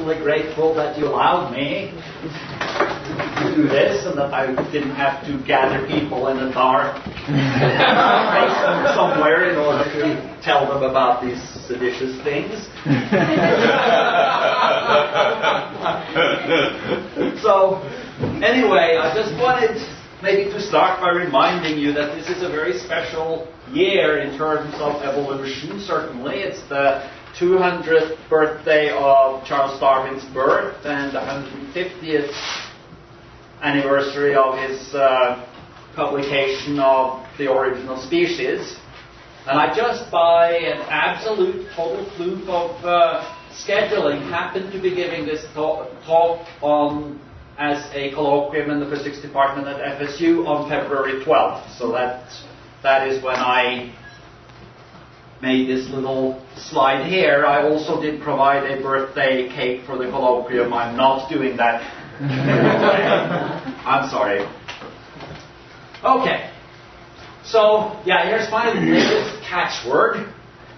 eternally grateful that you allowed me to do this and that I didn't have to gather people in a dark basement somewhere in order to tell them about these seditious things. So, anyway, I just wanted maybe to start by reminding you that this is a very special year in terms of evolution. Certainly, it's the 200th birthday of Charles Darwin's birth and the 150th anniversary of his publication of The Origin of Species. And I just, by an absolute total fluke of scheduling, happened to be giving this talk on as a colloquium in the physics department at FSU on February 12th. So that is when I made this little slide here. I also did provide a birthday cake for the colloquium. I'm not doing that. I'm sorry. Okay. So, yeah, here's my latest catchword,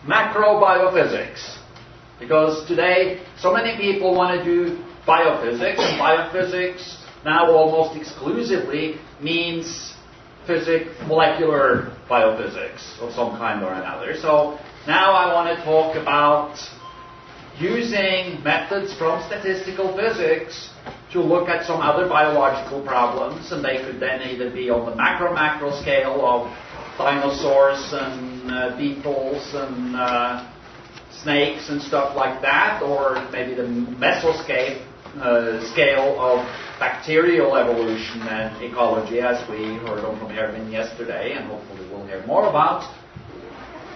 macrobiophysics. Because today, so many people want to do biophysics, and biophysics now almost exclusively means molecular biophysics of some kind or another. So now I want to talk about using methods from statistical physics to look at some other biological problems, and they could then either be on the macro scale of dinosaurs and beetles and snakes and stuff like that, or maybe the mesoscale scale of bacterial evolution and ecology, as we heard on from Erwin yesterday, and hopefully we'll hear more about.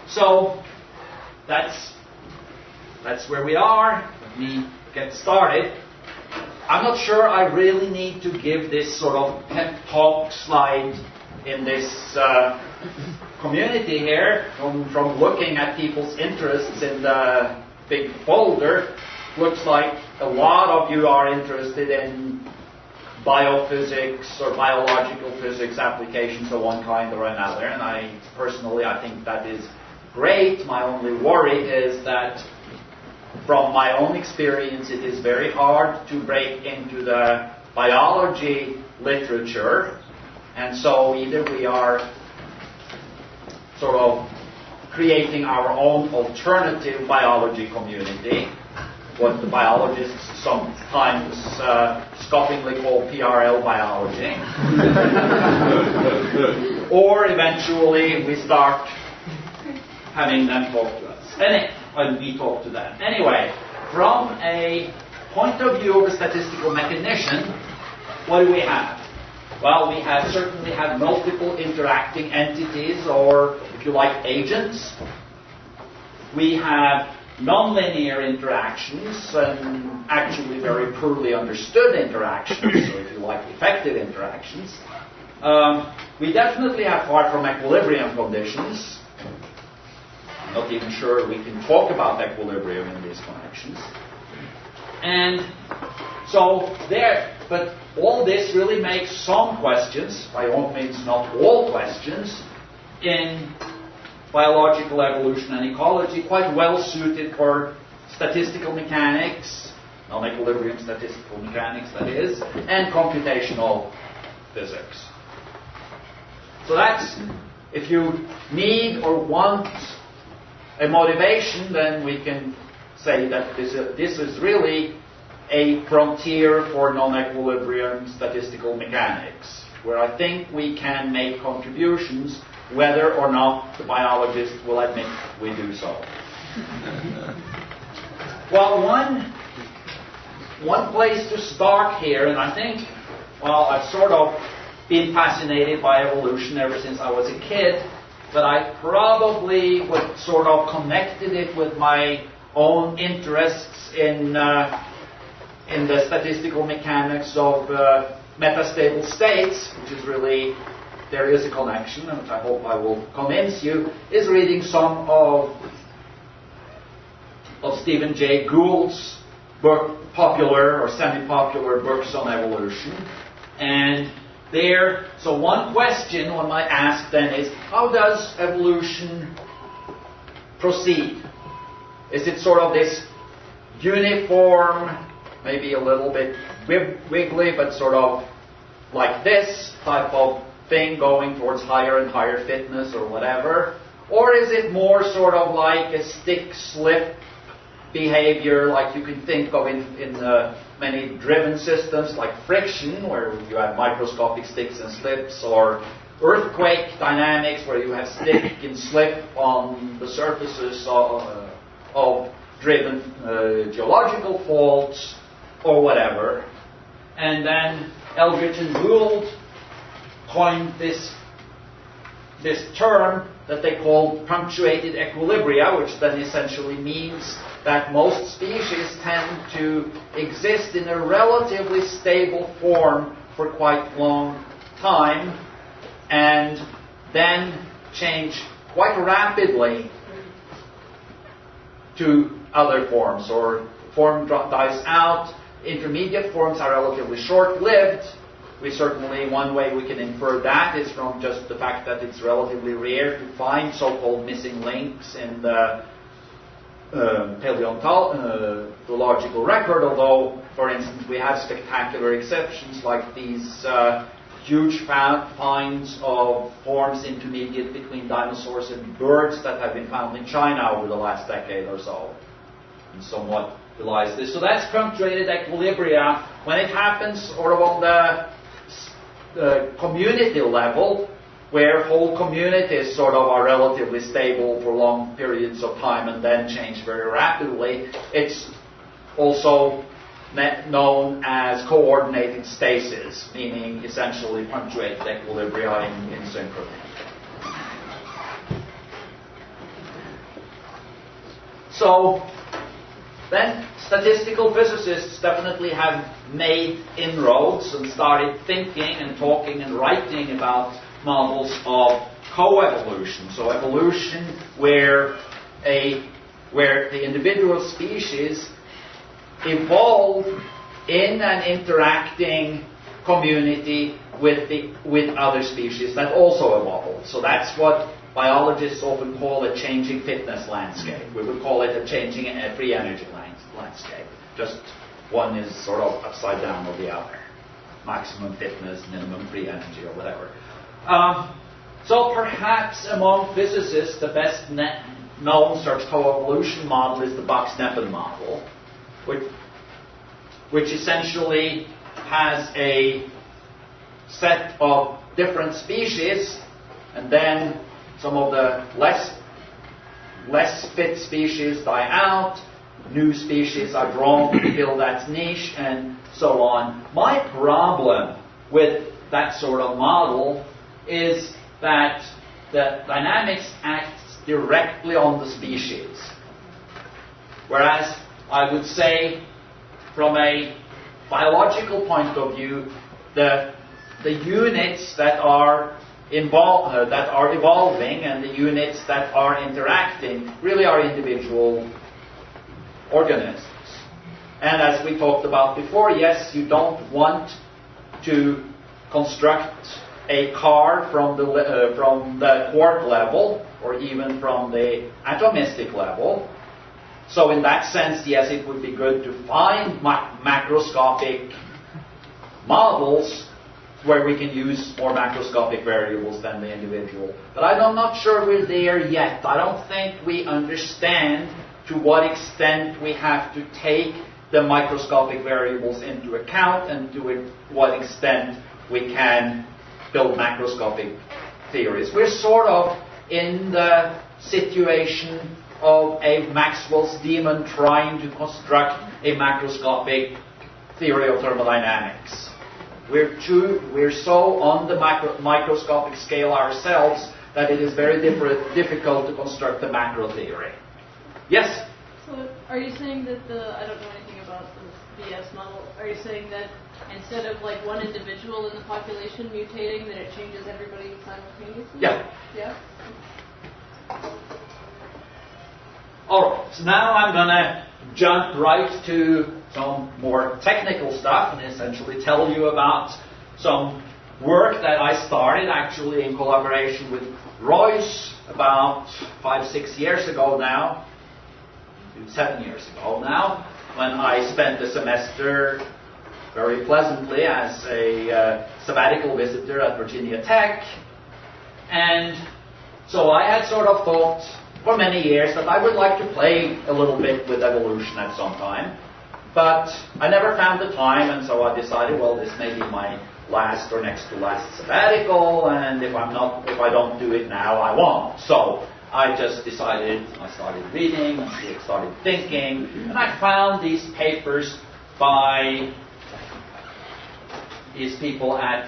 So that's where we are. Let me get started. I'm not sure I really need to give this sort of pep talk slide in this community here. From looking at people's interests in the big folder, looks like a lot of you are interested in biophysics or biological physics applications of one kind or another, and I think that is great. My only worry is that from my own experience, it is very hard to break into the biology literature, and so either we are sort of creating our own alternative biology community, what the biologists sometimes scoffingly call PRL biology, or eventually we start having them talk to us. And we talk to them. Anyway, from a point of view of a statistical mechanician, what do we have? Well, we certainly have multiple interacting entities, or if you like, agents. We have nonlinear interactions, and actually very poorly understood interactions, or if you like, effective interactions. We definitely have far from equilibrium conditions. I'm not even sure we can talk about equilibrium in these connections. And so but all this really makes some questions, by all means not all questions, in biological evolution and ecology quite well suited for statistical mechanics, non-equilibrium statistical mechanics that is, and computational physics. So that's, if you need or want a motivation, then we can say that this is really a frontier for non-equilibrium statistical mechanics, where I think we can make contributions whether or not the biologists will admit we do so. Well, one place to start here, and I think, well, I've sort of been fascinated by evolution ever since I was a kid, but I probably would sort of connected it with my own interests in the statistical mechanics of metastable states, which is really, there is a connection, which I hope I will convince you, is reading some of Stephen Jay Gould's popular or semi-popular books on evolution. And so one question one might ask then is, how does evolution proceed? Is it sort of this uniform maybe a little bit wiggly, but sort of like this type of thing going towards higher and higher fitness or whatever? Or is it more sort of like a stick-slip behavior like you can think of in many driven systems like friction, where you have microscopic sticks and slips, or earthquake dynamics, where you have stick and slip on the surfaces of driven geological faults, or whatever. And then Eldridge and Gould coined this term that they called punctuated equilibria, which then essentially means that most species tend to exist in a relatively stable form for quite long time and then change quite rapidly to other forms, or form dies out. Intermediate forms are relatively short-lived. One way we can infer that is from just the fact that it's relatively rare to find so-called missing links in the paleontological record, although, for instance, we have spectacular exceptions like these huge finds of forms intermediate between dinosaurs and birds that have been found in China over the last decade or so, and somewhat belies this. So that's punctuated equilibria. When it happens sort of on the community level, where whole communities sort of are relatively stable for long periods of time and then change very rapidly, it's also known as coordinated stasis, meaning essentially punctuated equilibria in synchrony. So then statistical physicists definitely have made inroads and started thinking and talking and writing about models of coevolution. So evolution where the individual species evolve in an interacting community with other species that also evolve. So that's what biologists often call a changing fitness landscape. We would call it a changing free energy landscape. Just one is sort of upside down of the other. Maximum fitness, minimum free energy, or whatever. So perhaps among physicists, the best known such coevolution model is the Box-Nepen model, which essentially has a set of different species, and then some of the less fit species die out, new species are drawn to fill that niche, and so on. My problem with that sort of model is that the dynamics acts directly on the species. Whereas I would say from a biological point of view, the units that are evolving and the units that are interacting really are individual organisms. And as we talked about before, yes, you don't want to construct a car from the quark level or even from the atomistic level. So in that sense, yes, it would be good to find macroscopic models where we can use more macroscopic variables than the individual. But I'm not sure we're there yet. I don't think we understand to what extent we have to take the microscopic variables into account and to what extent we can build macroscopic theories. We're sort of in the situation of a Maxwell's demon trying to construct a macroscopic theory of thermodynamics. We're so on the microscopic scale ourselves that it is very difficult to construct the macro theory. Yes? So are you saying that I don't know anything about the BS model, are you saying that instead of like one individual in the population mutating, that it changes everybody simultaneously? Yeah. Yeah? Alright, so now I'm going to jump right to some more technical stuff and essentially tell you about some work that I started actually in collaboration with Royce about 5-6 years ago now, 7 years ago now, when I spent the semester very pleasantly as a sabbatical visitor at Virginia Tech. And so I had sort of thought for many years that I would like to play a little bit with evolution at some time. But I never found the time, and so I decided, well, this may be my last or next to last sabbatical, and if I don't do it now, I won't. So I just decided, I started reading, I started thinking, and I found these papers by these people at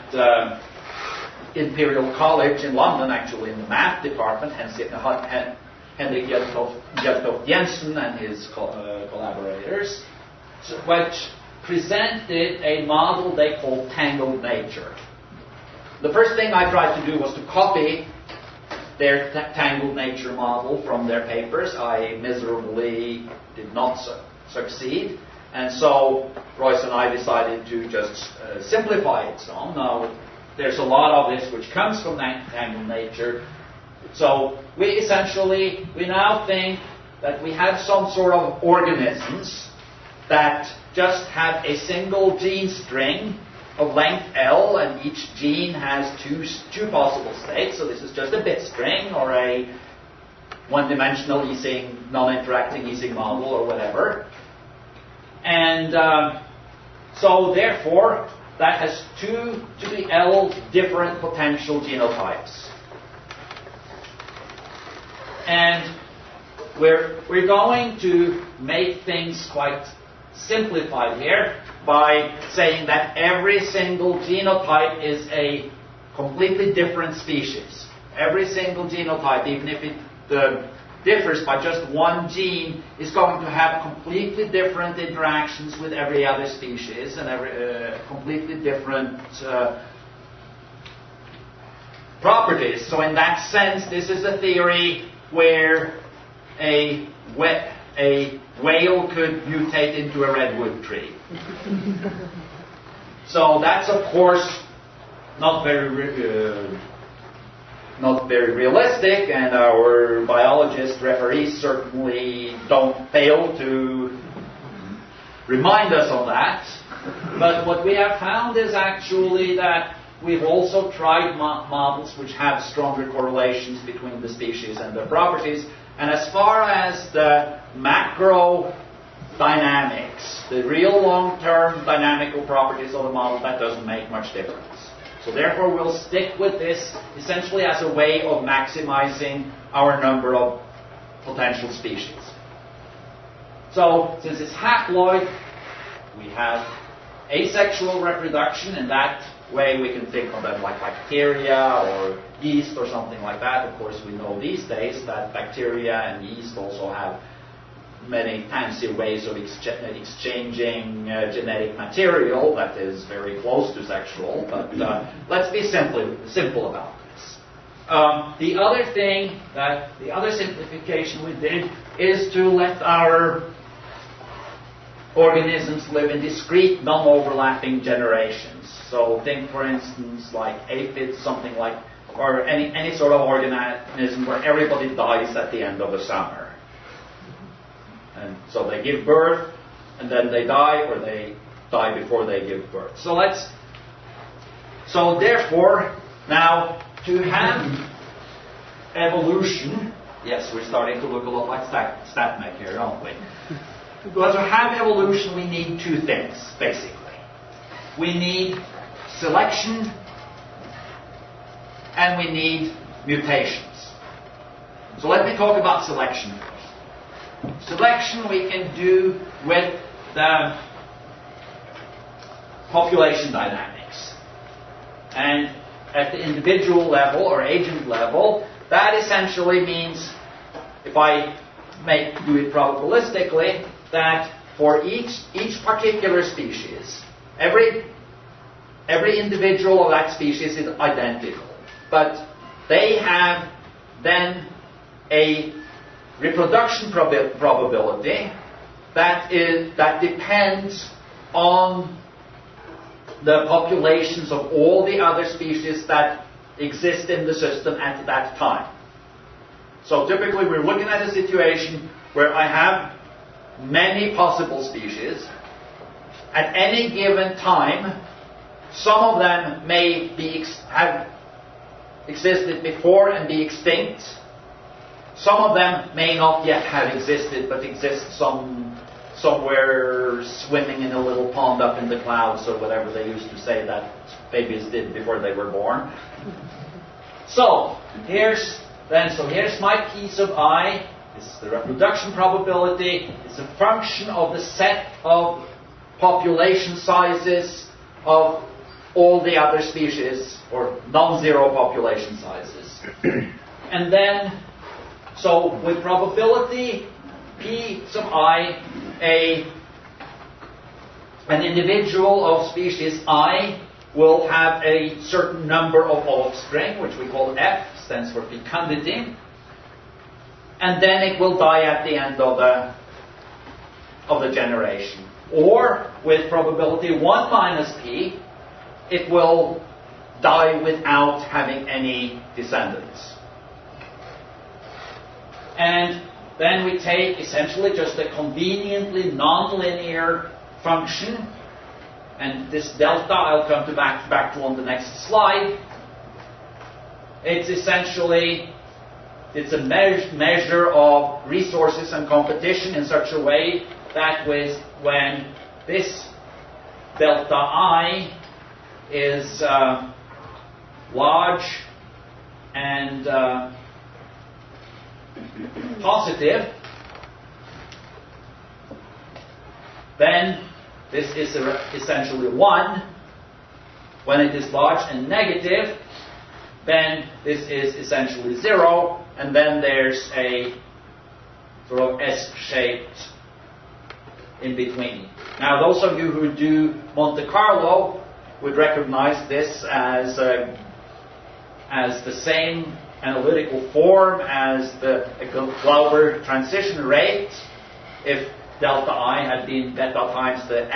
Imperial College in London, actually in the math department, Henrik Hjeltoft Jensen and his collaborators, which presented a model they called tangled nature. The first thing I tried to do was to copy their tangled nature model from their papers. I miserably did not succeed, and so Royce and I decided to just simplify it some. Now, there's a lot of this which comes from tangled nature. So we now think that we have some sort of organisms that just have a single gene string of length L, and each gene has two possible states. So this is just a bit string or a one-dimensional Ising, non-interacting Ising model or whatever. And so therefore, that has 2 to the L different potential genotypes. And we're going to make things quite simplified here by saying that every single genotype is a completely different species. Every single genotype, even if it differs by just one gene, is going to have completely different interactions with every other species and completely different properties. So in that sense, this is a theory where a whale could mutate into a redwood tree. So that's, of course, not very realistic, and our biologist referees certainly don't fail to remind us of that. But what we have found is actually that we've also tried models which have stronger correlations between the species and their properties. And as far as the macro dynamics, the real long-term dynamical properties of the model, that doesn't make much difference. So therefore we'll stick with this essentially as a way of maximizing our number of potential species. So since it's haploid, we have asexual reproduction. In that way we can think of them like bacteria or yeast or something like that. Of course, we know these days that bacteria and yeast also have many fancy ways of exchanging genetic material that is very close to sexual, but let's be simple about this. The other simplification we did is to let our organisms live in discrete, non-overlapping generations. So think, for instance, like aphids, something like, or any sort of organism where everybody dies at the end of the summer. And so they give birth, and then they die, or they die before they give birth. So therefore, now to have evolution, yes, we're starting to look a lot like StatMech here, don't we? But to have evolution, we need 2 things, basically. We need selection, and we need mutations. So let me talk about selection first. Selection we can do with the population dynamics. And at the individual level or agent level, that essentially means, if I do it probabilistically, that for each particular species, every individual of that species is identical. But they have then a reproduction probability that depends on the populations of all the other species that exist in the system at that time. So typically we're looking at a situation where I have many possible species. At any given time, some of them may have existed before and be extinct. Some of them may not yet have existed, but exist somewhere swimming in a little pond up in the clouds, or whatever they used to say that babies did before they were born. So here's my piece of I. This is the reproduction probability. It's a function of the set of population sizes of all the other species, or non-zero population sizes. And then, so with probability P sub I, an individual of species I will have a certain number of offspring, which we call F, stands for fecundity, and then it will die at the end of the generation. Or with probability 1 minus P, it will die without having any descendants. And then we take essentially just a conveniently nonlinear function, and this delta I'll come back to on the next slide. It's essentially a measure of resources and competition in such a way that when this delta I is large and positive, then this is essentially 1. When it is large and negative, then this is essentially 0, and then there's a sort of S-shaped in between. Now, those of you who do Monte Carlo would recognize this as the same analytical form as the Glauber transition rate. If delta I had been beta times the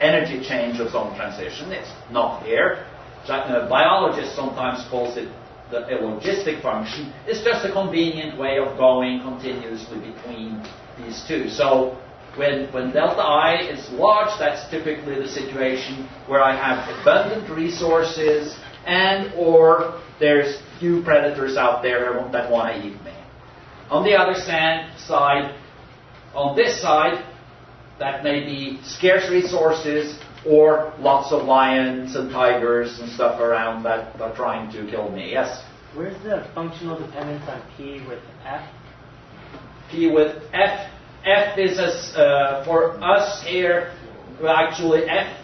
energy change of some transition, it's not here. Biologists sometimes calls it a logistic function. It's just a convenient way of going continuously between these two. So when delta I is large, that's typically the situation where I have abundant resources and or there's few predators out there that want to eat me. On the other side, on this side, that may be scarce resources or lots of lions and tigers and stuff around that are trying to kill me. Yes? Where's the functional dependence on P with F? P with F. F is for us here, well, actually F,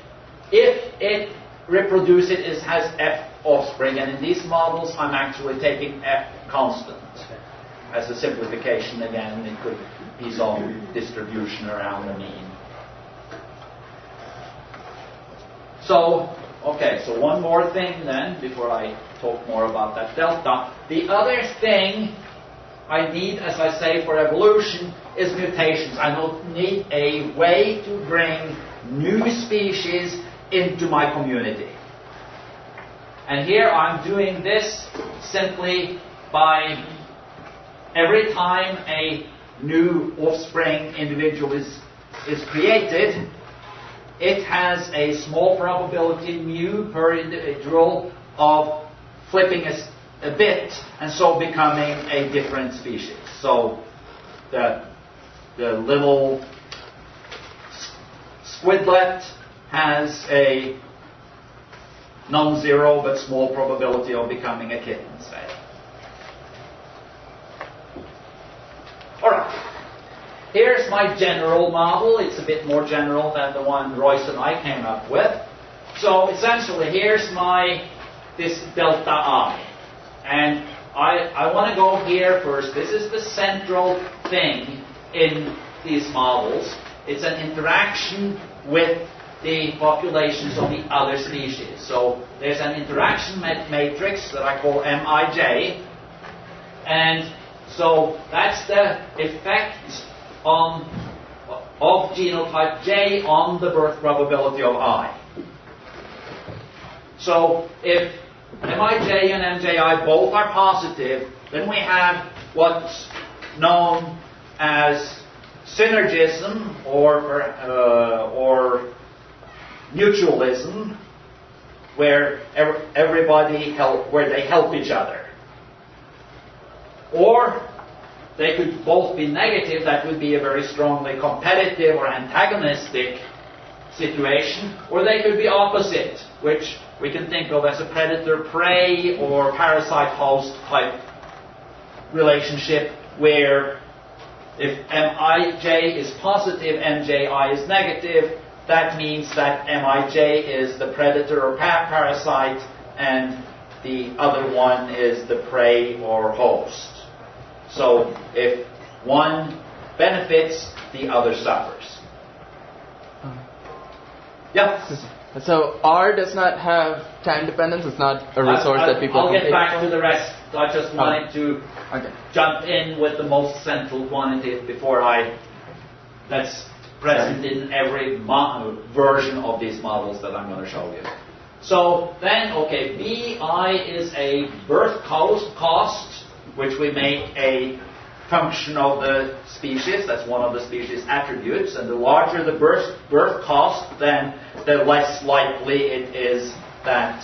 if it reproduces, it has F offspring, and in these models I'm actually taking F constant. As a simplification again, it could be some distribution around the mean. So, okay, so one more thing then, before I talk more about that delta. The other thing I need, as I say, for evolution is mutations. I will need a way to bring new species into my community. And here I'm doing this simply by every time a new offspring individual is created, it has a small probability mu per individual of flipping a bit and so becoming a different species. So the little squidlet has a non-zero but small probability of becoming a kitten, say. Alright, here's my general model. It's a bit more general than the one Royce and I came up with. So essentially, here's this delta I. And I want to go here first. This is the central thing in these models. It's an interaction with the populations of the other species. So there's an interaction matrix that I call Mij, and so that's the effect of genotype J on the birth probability of I. So if Mij and Mji both are positive, then we have what's known as synergism or mutualism, where where they help each other. Or they could both be negative, that would be a very strongly competitive or antagonistic situation, or they could be opposite, which we can think of as a predator-prey or parasite-host type relationship, where if Mij is positive, Mji is negative, that means that Mij is the predator or parasite, and the other one is the prey or host. So if one benefits, the other suffers. Yeah. So R does not have time dependence. It's not a resource that people I'll can get back to the rest. I just wanted to Okay. jump in with the most central quantitative before that's present in every version of these models that I'm going to show you. So then, okay, BI is a birth cost, which we make a function of the species. That's one of the species attributes. And the larger the birth cost, then the less likely it is that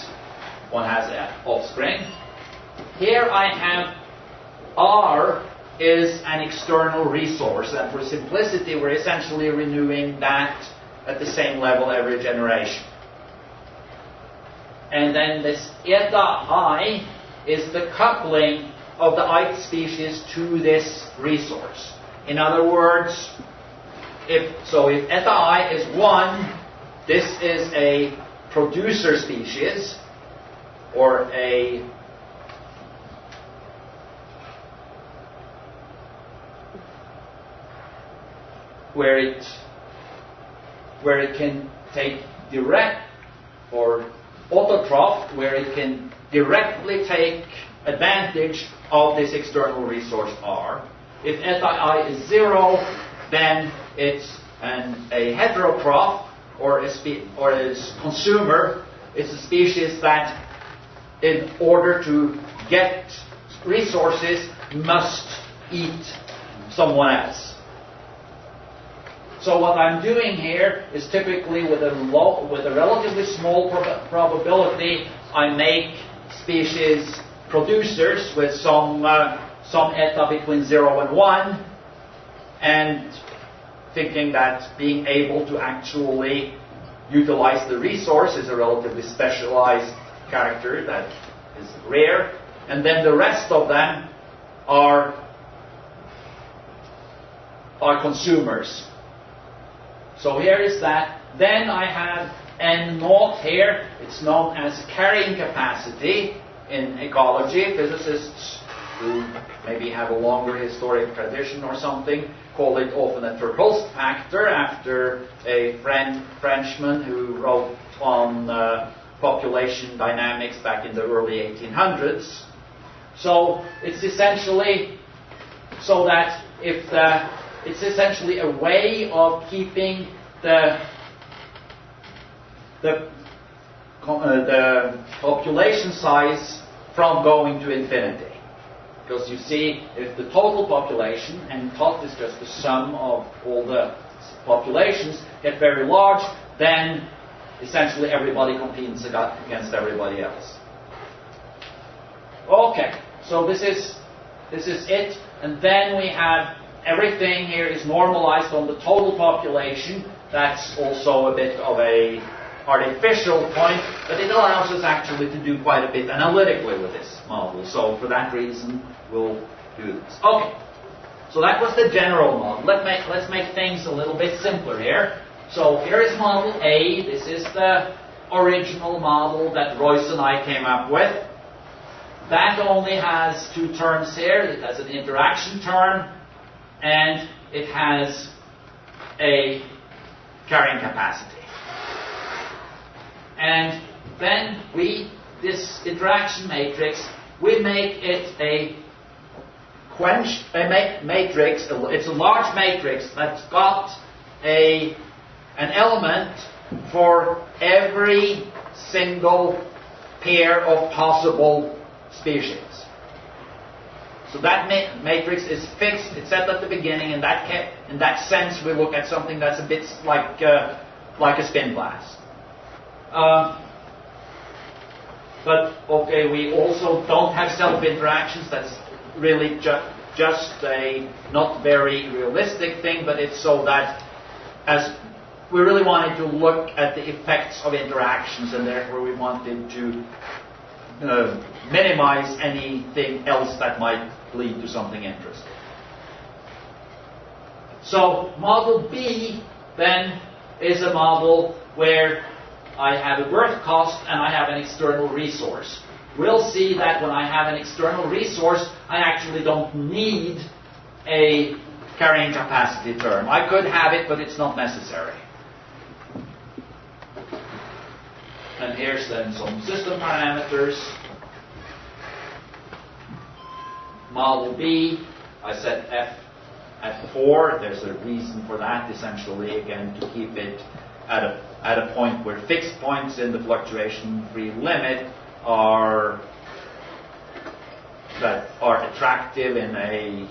one has an offspring. Here I have R is an external resource, and for simplicity we're essentially renewing that at the same level every generation. And then this eta I is the coupling of the ith species to this resource. In other words, if eta I is 1, this is a producer species, or where it can take direct, or autotroph, where it can directly take advantage of this external resource R. If eta I is 0, then it's a heterotroph, or a consumer. It's a species that, in order to get resources, must eat someone else. So what I'm doing here is typically with a relatively small probability, I make species producers with some eta between 0 and 1, and thinking that being able to actually utilize the resource is a relatively specialized character that is rare, and then the rest of them are consumers. So here is that. Then I have N0 here. It's known as carrying capacity in ecology. Physicists who maybe have a longer historic tradition or something call it often a Verhulst factor, after a Frenchman who wrote on population dynamics back in the early 1800s. So it's essentially so that it's essentially a way of keeping the population size from going to infinity. Because you see, if the total population, and tot is just the sum of all the populations, get very large, then essentially everybody competes against everybody else. Okay, so this is it, and then we have everything here is normalized on the total population. That's also a bit of a artificial point, but it allows us actually to do quite a bit analytically with this model. So for that reason, we'll do this. Okay, so that was the general model. Let's make things a little bit simpler here. So here is model A. This is the original model that Royce and I came up with. That only has two terms here. It has an interaction term, and it has a carrying capacity. And then this interaction matrix, we make it a matrix. It's a large matrix that's got an element for every single pair of possible species. So that matrix is fixed. It's set at the beginning. In that in that sense, we look at something that's a bit like a spin glass. But okay, we also don't have self-interactions. That's really just a not very realistic thing, but it's so that as we really wanted to look at the effects of interactions, and therefore we wanted to minimize anything else that might lead to something interesting. So model B then is a model where I have a birth cost and I have an external resource. We'll see that when I have an external resource, I actually don't need a carrying capacity term. I could have it, but it's not necessary. And here's then some system parameters. Model B, I set f at 4. There's a reason for that, essentially, again, to keep it at a point where fixed points in the fluctuation-free limit are attractive in a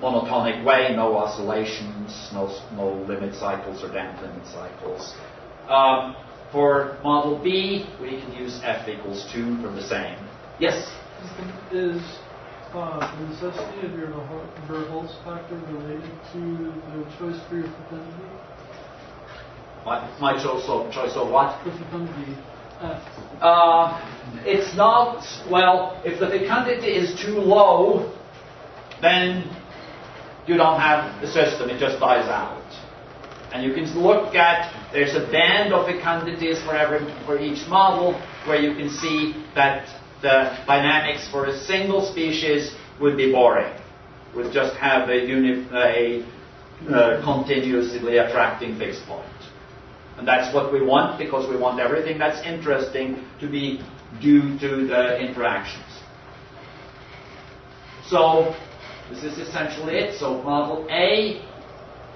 monotonic way, no oscillations, no limit cycles or damp limit cycles. For model B, we can use f equals 2 for the same. Yes? Is the necessity of your Rikvold factor related to the choice for your fecundity? My choice of what? The fecundity f. It's not, well, if the fecundity is too low, then you don't have the system, it just dies out. And you can look at, there's a band of fecundities for each model, where you can see that the dynamics for a single species would be boring. Would just have a continuously attracting fixed point. And that's what we want, because we want everything that's interesting to be due to the interactions. So, this is essentially it. So, model A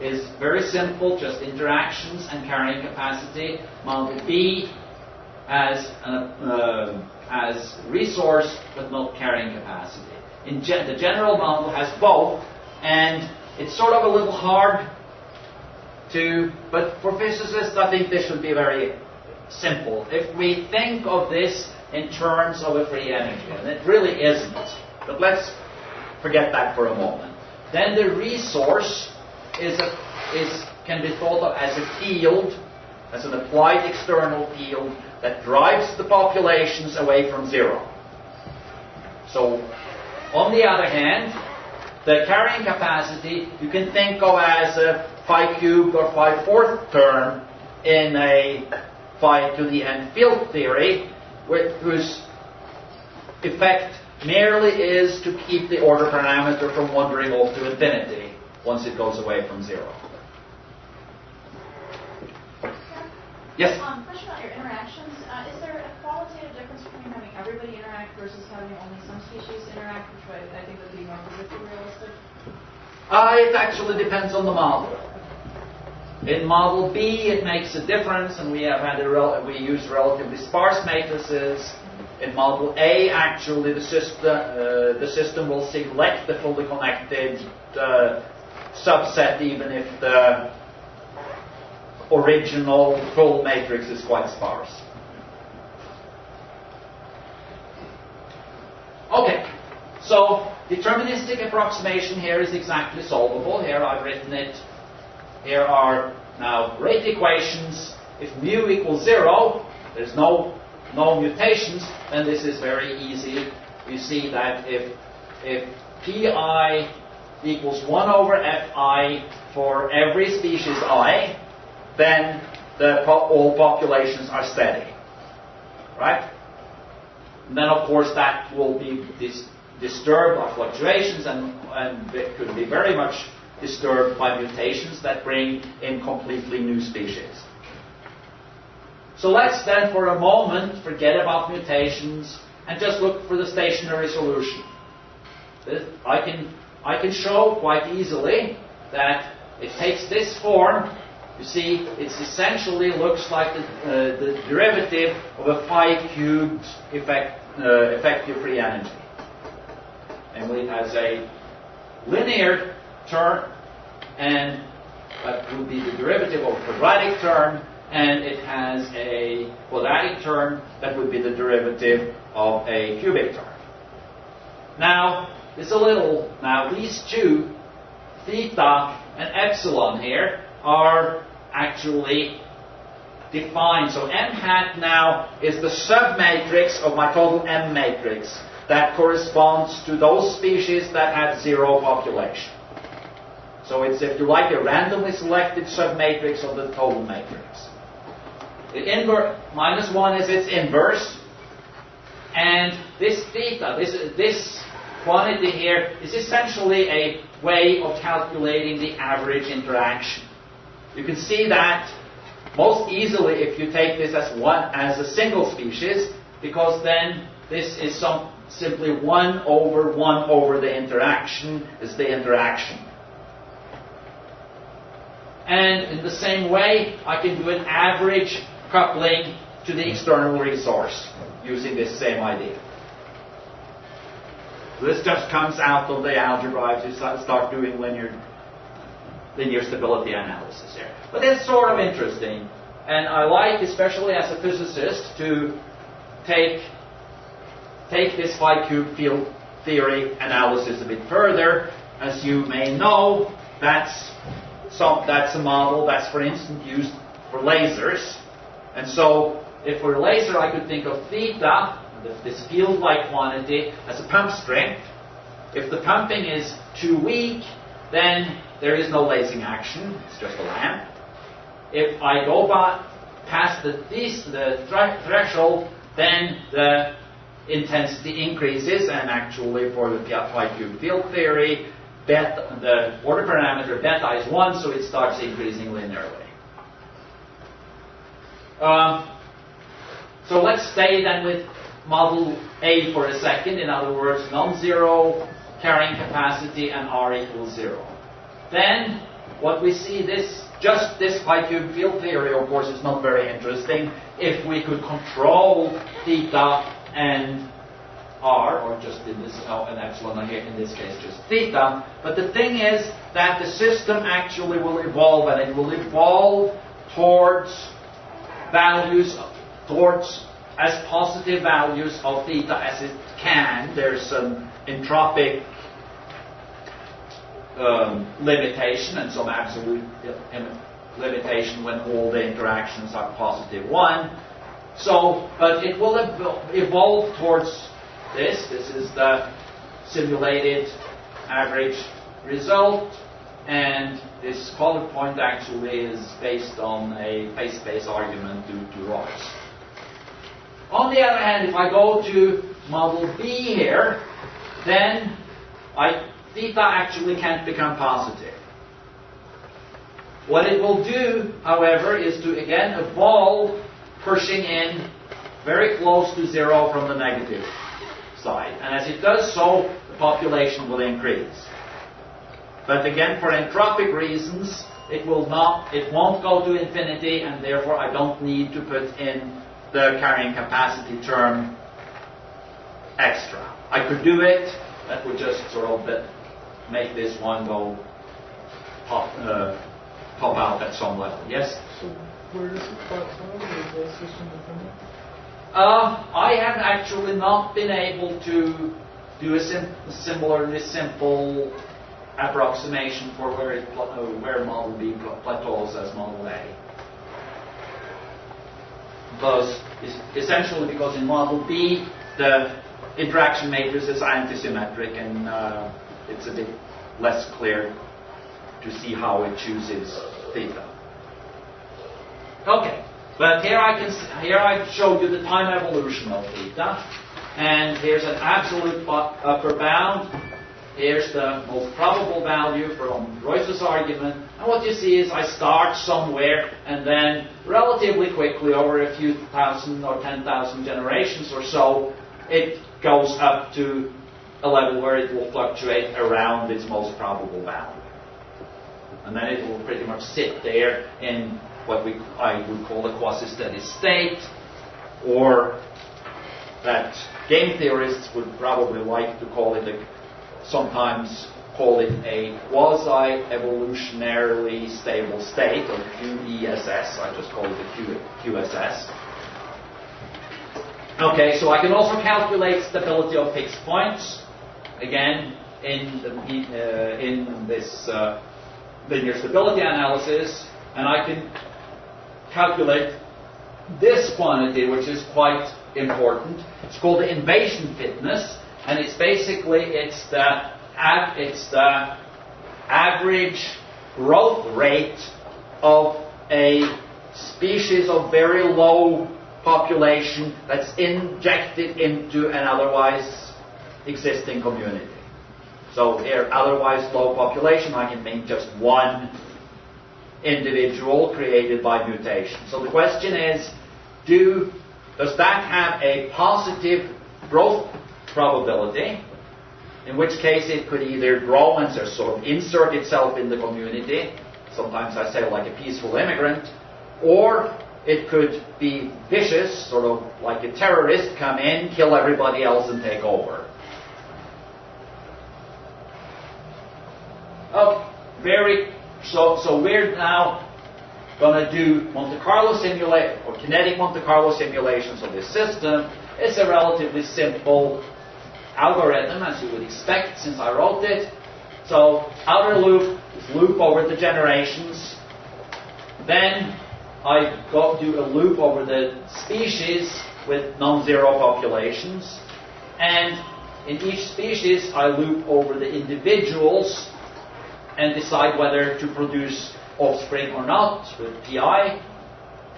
is very simple, just interactions and carrying capacity. Model B has resource, but not carrying capacity. The general model has both, and it's sort of a little hard to, but for physicists, I think this should be very simple. If we think of this in terms of a free energy, and it really isn't, but let's forget that for a moment. Then the resource can be thought of as a field, as an applied external field that drives the populations away from zero. So, on the other hand, the carrying capacity you can think of as a phi cubed or phi fourth term in a phi to the n field theory, whose effect merely is to keep the order parameter from wandering off to infinity once it goes away from zero. Yes? Question about your interactions. Is there a qualitative difference between having everybody interact versus having only some species interact, which I think would be more physically realistic? It actually depends on the model. In model B, it makes a difference, and we have we use relatively sparse matrices. In model A, actually, the system will select the fully connected subset, even if the original full matrix is quite sparse. Okay, so deterministic approximation here is exactly solvable. Here I've written it. Here are now rate equations. If mu equals 0, there's no mutations, then this is very easy. You see that if pi equals 1 over fi for every species I, then all populations are steady. Right? And then, of course, that will be disturbed by fluctuations, and it could be very much disturbed by mutations that bring in completely new species. So let's then for a moment forget about mutations and just look for the stationary solution. I can show quite easily that it takes this form. You see, it essentially looks like the derivative of a phi cubed effective free energy. And it has a linear term, and that would be the derivative of a quadratic term, and it has a quadratic term that would be the derivative of a cubic term. Now, these two, theta and epsilon here, are actually defined. So M hat now is the submatrix of my total M matrix that corresponds to those species that have zero population. So it's, if you like, a randomly selected submatrix of the total matrix. The minus 1 is its inverse, and this theta, this quantity here, is essentially a way of calculating the average interaction. You can see that most easily if you take this as a single species, because then this is simply 1 over the interaction is the interaction. And in the same way, I can do an average coupling to the external resource using this same idea. This just comes out of the algebra as you start doing linear stability analysis here. But it's sort of interesting. And I like, especially as a physicist, to take this phi cube field theory analysis a bit further. As you may know, that's a model that's, for instance, used for lasers. And so, if for a laser, I could think of theta, this field-like quantity, as a pump strength. If the pumping is too weak, then there is no lasing action. It's just a lamp. If I go past the threshold, then the intensity increases, and actually for the phi cube field theory, the order parameter beta is 1, so it starts increasing linearly. So let's stay then with model A for a second. In other words, non-zero carrying capacity and R equals 0. Then what we see, just this phi cube field theory, of course, is not very interesting. If we could control theta and R, or just in this an epsilon here, in this case just theta. But the thing is that the system actually will evolve, and it will evolve towards as positive values of theta as it can. There's an entropic limitation and some absolute limitation when all the interactions are positive 1. So, but it will evolve towards this. This is the simulated average result, and this color point actually is based on a phase space argument due to Royce. On the other hand, if I go to model B here, then theta actually can't become positive. What it will do, however, is to again evolve, pushing in very close to 0 from the negative side. And as it does so, the population will increase. But again, for entropic reasons, it won't go to infinity, and therefore I don't need to put in the carrying capacity term extra. I could do it, that would just sort of make this one go pop out at some level. Yes? So where does it plateau? Is the system dependent? I have actually not been able to do a similarly simple approximation for where model B plateaus as model A. Essentially because in model B the interaction matrix is antisymmetric, and it's a bit less clear to see how it chooses theta. Okay, but here I showed you the time evolution of theta, and here's an absolute upper bound. Here's the most probable value from Royce's argument. And what you see is I start somewhere, and then relatively quickly, over a few thousand or 10,000 generations or so, it goes up to a level where it will fluctuate around its most probable value. And then it will pretty much sit there in what I would call a quasi-steady state, or that game theorists would probably like to call it sometimes call it a quasi-evolutionarily stable state, or QESS. I just call it a QSS. Okay, so I can also calculate stability of fixed points, again, in this linear stability analysis, and I can calculate this quantity, which is quite important. It's called the invasion fitness, and it's basically the average growth rate of a species of very low population that's injected into an otherwise existing community. So here, otherwise low population, I can think just one individual created by mutation. So the question is, does that have a positive growth probability, in which case it could either grow and sort of insert itself in the community, sometimes I say like a peaceful immigrant, or it could be vicious, sort of like a terrorist, come in, kill everybody else and take over. Okay, so we're now going to do Monte Carlo or kinetic Monte Carlo simulations of this system. It's a relatively simple algorithm, as you would expect, since I wrote it. So outer loop is loop over the generations. Then I do a loop over the species with non-zero populations. And in each species, I loop over the individuals and decide whether to produce offspring or not with PI.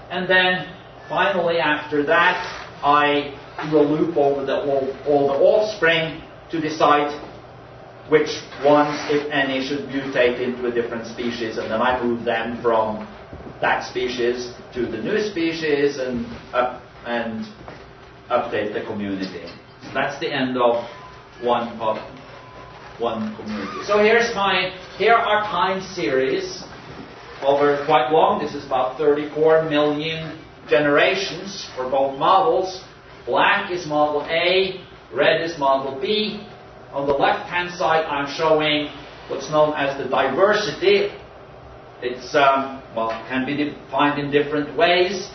And then finally, after that, I do a loop over all the offspring to decide which ones, if any, should mutate into a different species, and then I move them from that species to the new species and update the community. So that's the end of one community. So here are time series over quite long. This is about 34 million generations for both models. Black is model A, red is model B. On the left-hand side, I'm showing what's known as the diversity. It's can be defined in different ways.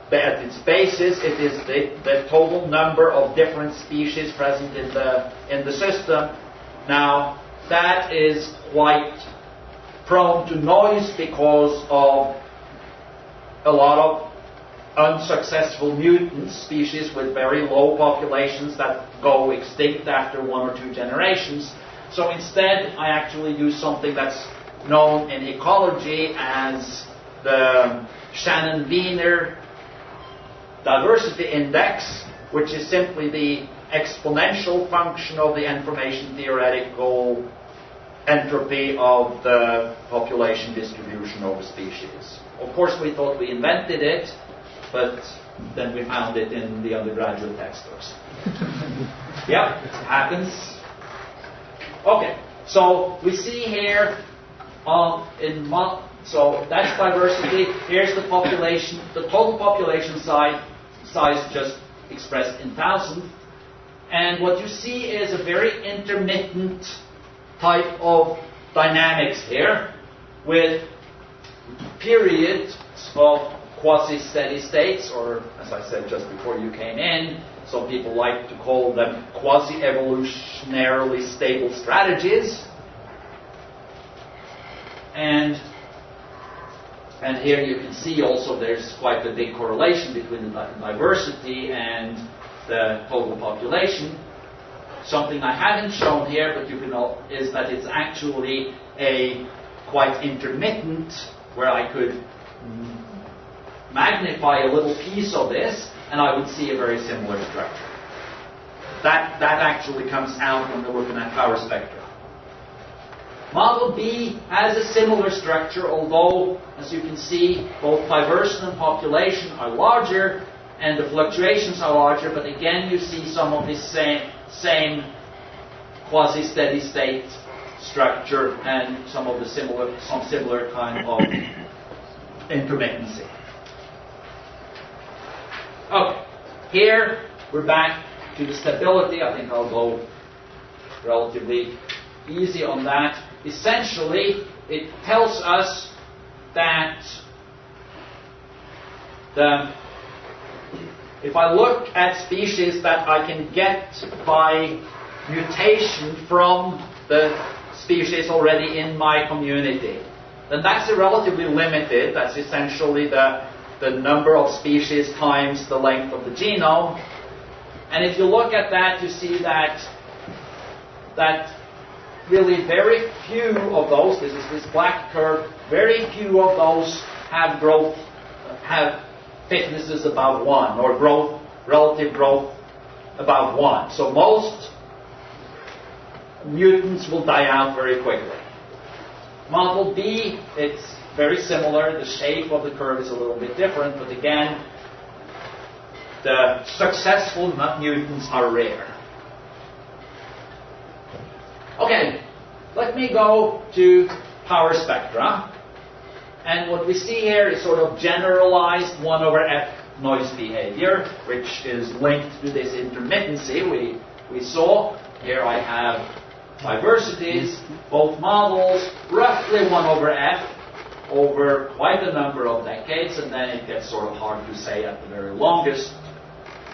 But at its basis, it is the total number of different species present in the system. Now, that is quite prone to noise because of a lot of unsuccessful mutant species with very low populations that go extinct after 1 or 2 generations. So instead, I actually use something that's known in ecology as the Shannon-Wiener diversity index, which is simply the exponential function of the information theoretical entropy of the population distribution over species. Of course, we thought we invented it, but then we found it in the undergraduate textbooks. Yep, it happens. Okay, so we see here so that's diversity. Here's the population, the total population size just expressed in thousands. And what you see is a very intermittent type of dynamics here, with periods of quasi-steady states, or as I said just before you came in, some people like to call them quasi-evolutionarily stable strategies. And here you can see also there's quite a big correlation between the diversity and the total population. Something I haven't shown here, but you can is that it's actually a quite intermittent, where I could magnify a little piece of this, and I would see a very similar structure. That actually comes out when we're looking at power spectra. Model B has a similar structure, although, as you can see, both diversity and population are larger, and the fluctuations are larger, but again you see some of this same quasi-steady state structure and some similar kind of intermittency. Okay, here we're back to the stability. I think I'll go relatively easy on that. Essentially, it tells us that if I look at species that I can get by mutation from the species already in my community, then that's relatively limited. That's essentially the number of species times the length of the genome. And if you look at that, you see that really very few of those, this is this black curve, very few of those have thicknesses above 1, or relative growth above 1. So most mutants will die out very quickly. Model B, it's very similar. The shape of the curve is a little bit different, but again, the successful mutants are rare. Okay, let me go to power spectra. And what we see here is sort of generalized 1 over F noise behavior, which is linked to this intermittency we saw. Here I have diversities, both models, roughly 1 over F over quite a number of decades, and then it gets sort of hard to say at the very longest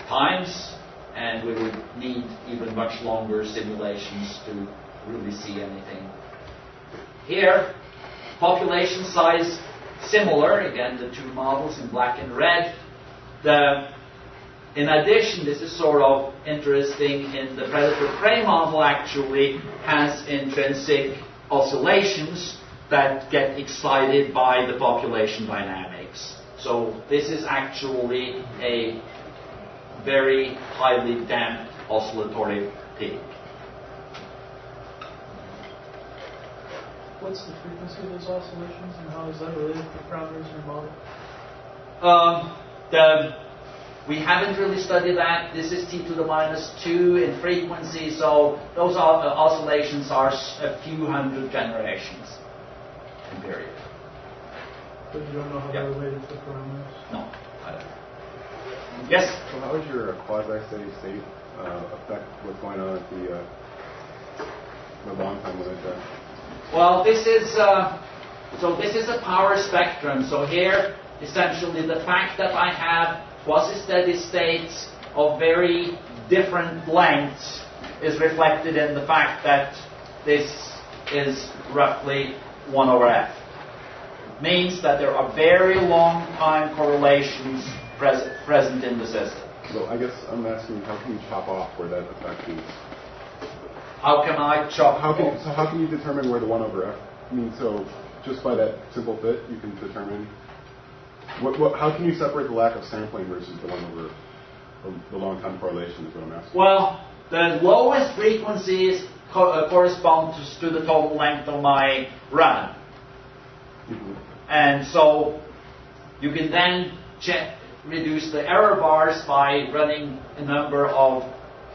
times, and we would need even much longer simulations to really see anything. Here, population size similar, again the 2 models in black and red. In addition, this is sort of interesting, in the predator-prey model actually has intrinsic oscillations that get excited by the population dynamics. So this is actually a very highly damped oscillatory peak. What's the frequency of those oscillations, and how is that related to the parameters in your model? We haven't really studied that. This is t to the minus 2 in frequency, so those oscillations are a few hundred generations in period. But you don't know how they're related to the parameters? No, I don't. Yes? So how does your quasi-steady state affect what's going on at the long time limit there? Well, this is a power spectrum. So here, essentially, the fact that I have quasi-steady states of very different lengths is reflected in the fact that this is roughly 1 over F. It means that there are very long time correlations present in the system. So I guess I'm asking, how can you chop off where that effect is? How can I chop off? So how can you determine where the 1 over F means? So just by that simple fit, you can determine. How can you separate the lack of sampling versus the 1 over the long time correlation is what I'm asking. Well, the lowest frequencies correspond to the total length of my run. Mm-hmm. And so you can then reduce the error bars by running a number of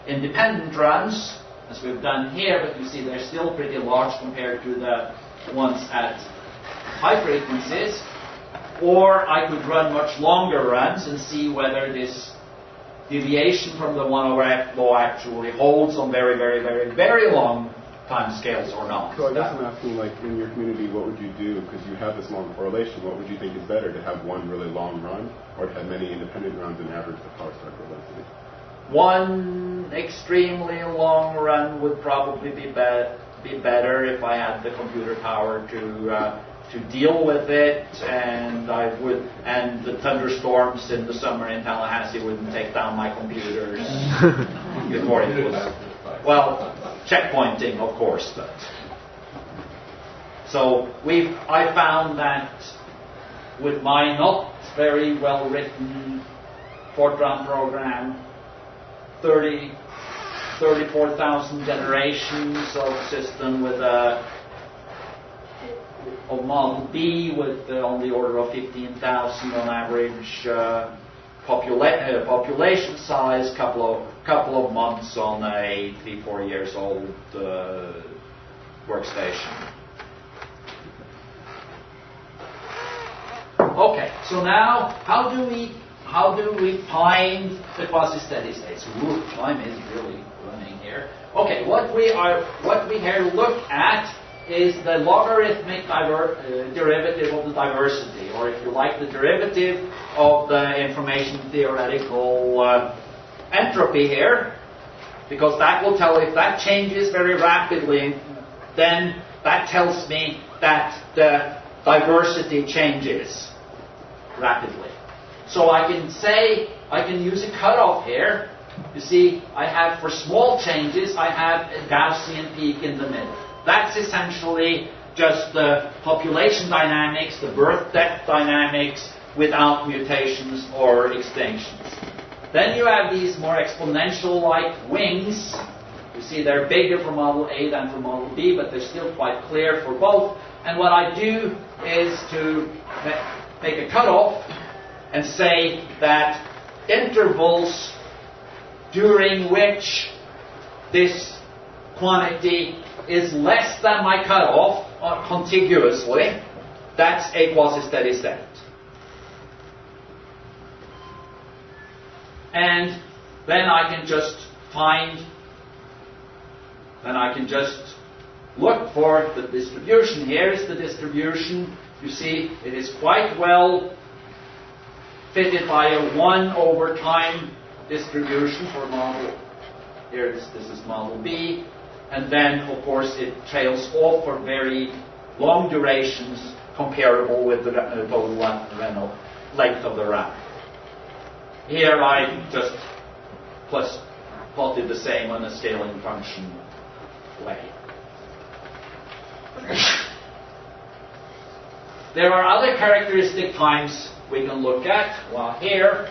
independent runs, as we've done here, but you see they're still pretty large compared to the ones at high frequencies. Or I could run much longer runs and see whether this deviation from the 1 over F law actually holds on very, very, very, very long time scales or not. So I guess I'm asking, like, in your community, what would you do? Because you have this long correlation. What would you think is better, to have one really long run, or to have many independent runs and average the power spectral density? One extremely long run would probably be better if I had the computer power to deal with it, and the thunderstorms in the summer in Tallahassee wouldn't take down my computers before it was, well, checkpointing, of course, but. So I found that with my not very well written Fortran program, 34,000 generations of system with of Model B with on the order of 15,000 on average population size, couple of months on a 3-4 years old workstation. Okay, so now how do how do we find the quasi-steady states? Ooh, time is really running here. Okay, what we here look at is the logarithmic derivative of the diversity, or if you like, the derivative of the information theoretical entropy here, because that will tell, if that changes very rapidly, then that tells me that the diversity changes rapidly. So I can say, I can use a cutoff here. You see, I have, for small changes, I have a Gaussian peak in the middle. That's essentially just the population dynamics, the birth-death dynamics, without mutations or extinctions. Then you have these more exponential-like wings. You see, they're bigger for model A than for model B, but they're still quite clear for both. And what I do is to make a cutoff and say that intervals during which this quantity is less than my cutoff contiguously, that's a quasi-steady state. And then I can just look for the distribution. Here is the distribution. You see, it is quite well fitted by a 1 over time distribution for model. Here this is model B. And then, of course, it trails off for very long durations comparable with the total length of the round. Here I just plotted the same on a scaling function way. There are other characteristic times we can look at. Well, here,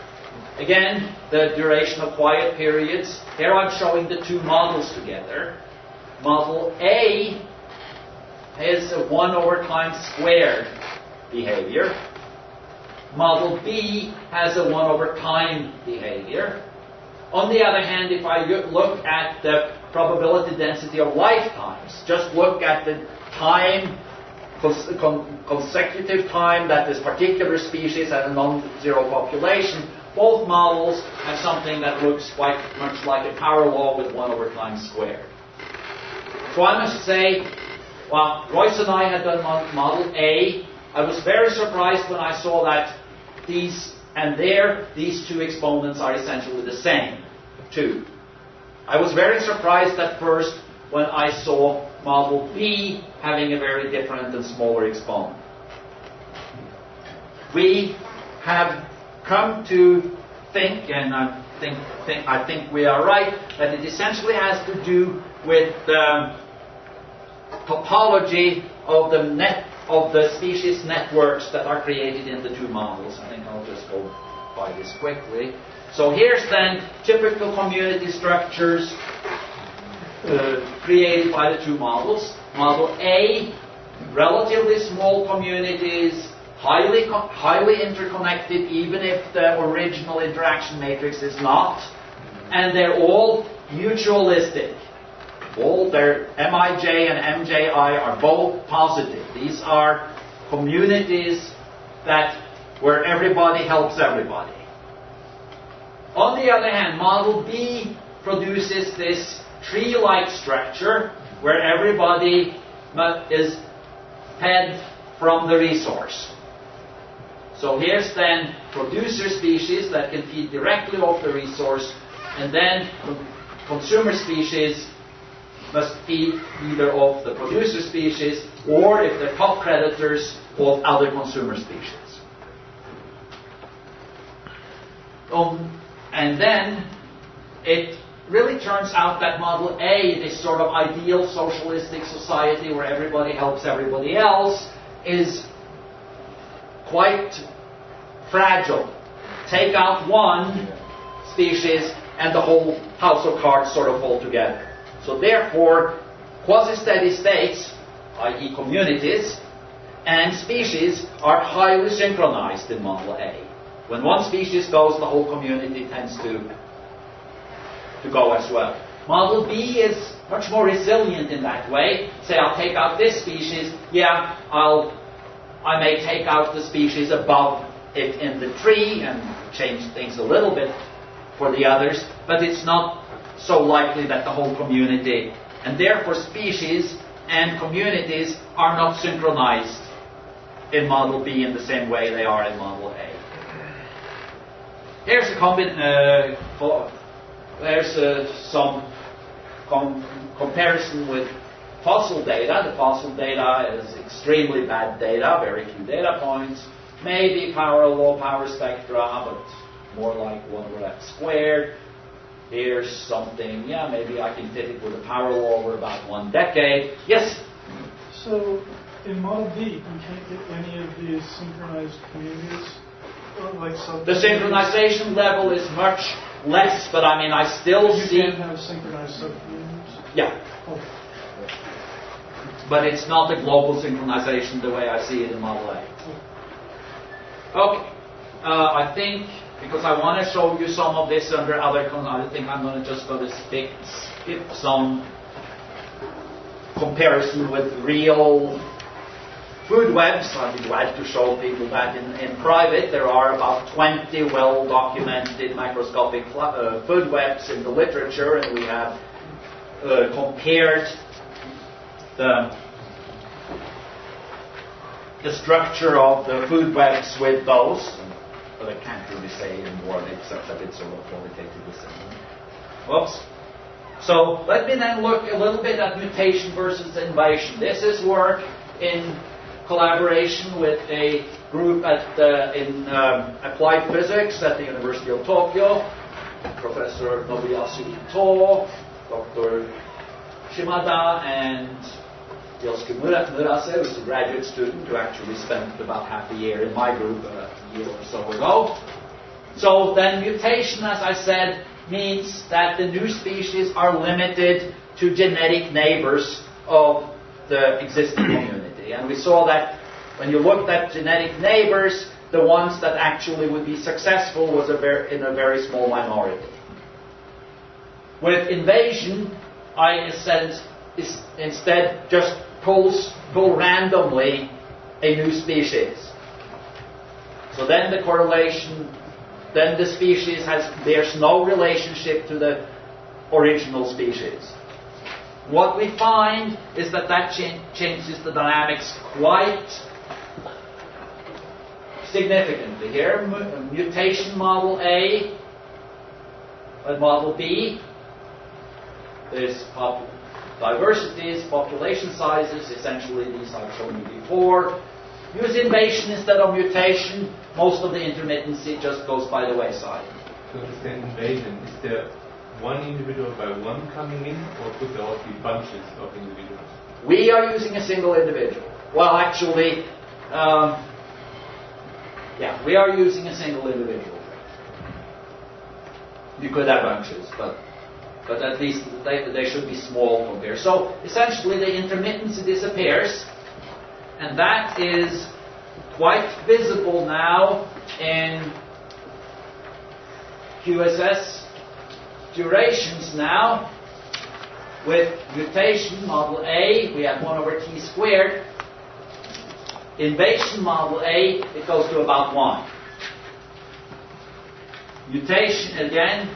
again, the duration of quiet periods. Here I'm showing the two models together. Model A is a 1 over time squared behavior. Model B has a 1 over time behavior. On the other hand, if I look at the probability density of lifetimes, just look at the time, consecutive time that this particular species had a non-zero population, both models have something that looks quite much like a power law with 1 over time squared. So I must say, well, Royce and I had done model A. I was very surprised when I saw that these two exponents are essentially the same, too. I was very surprised at first when I saw model B having a very different and smaller exponent. We have come to think, and I think we are right, that it essentially has to do with the topology of the species networks that are created in the two models. I think I'll just go by this quickly. So here's then typical community structures created by the two models. Model A, relatively small communities, highly interconnected, even if the original interaction matrix is not, and they're all mutualistic. All their Mij and Mji are both positive. These are communities where everybody helps everybody. On the other hand, model B produces this tree-like structure where everybody is fed from the resource. So here's then producer species that can feed directly off the resource, and then consumer species must feed either off the producer species or, if they're top predators, off other consumer species. And then it really turns out that model A, this sort of ideal socialistic society where everybody helps everybody else, is quite fragile. Take out one species and the whole house of cards sort of fall together. So therefore, quasi-steady states, i.e. communities, and species are highly synchronized in model A. When one species goes, the whole community tends to go as well. Model B is much more resilient in that way. Say I'll take out this species, I may take out the species above it in the tree, and change things a little bit for the others, but it's not so likely that the whole community, and therefore species and communities are not synchronized in Model B in the same way they are in Model A. Here's some comparison with fossil data. The fossil data is extremely bad data, very few data points, maybe low power spectra, but more like 1/f squared. Here's something, maybe I can fit it with a power law over about 1 decade. Yes? So in Model B, you can't get any of these synchronized communities? Or like the synchronization level is much less, but I mean, I still see... You can have synchronized subcommunities? Yeah. Oh. But it's not a global synchronization the way I see it in Model A. Okay. I think, because I want to show you some of this under other... I think I'm going to just skip some comparison with real food webs. I'd be glad to show people that in private. There are about 20 well-documented microscopic food webs in the literature, and we have compared the structure of the food webs with those. But I can't really say anymore, except that it's sort of qualitatively similar. Whoops. So let me then look a little bit at mutation versus invasion. This is work in collaboration with a group in applied physics at the University of Tokyo, Professor Nobuyasu Ito, Dr. Shimada, and Yosuke Murase, who's a graduate student who actually spent about half a year in my group a year or so ago. So then mutation, as I said, means that the new species are limited to genetic neighbors of the existing community. And we saw that when you looked at genetic neighbors, the ones that actually would be successful was in a very small minority. With invasion, I instead just pull randomly a new species. So then the correlation, then the species bears no relationship to the original species. What we find is that changes the dynamics quite significantly. Here, mutation model A and model B. There's diversities, population sizes, essentially these I've shown you before. Use invasion instead of mutation, most of the intermittency just goes by the wayside. To understand invasion, is there one individual by one coming in, or could there also be bunches of individuals? We are using a single individual. Well, actually, we are using a single individual. You could have bunches, but at least they should be small compared. So essentially the intermittency disappears, and that is quite visible now in QSS durations now. With mutation model A, we have 1/t squared. Invasion model A, it goes to about 1. Mutation, again,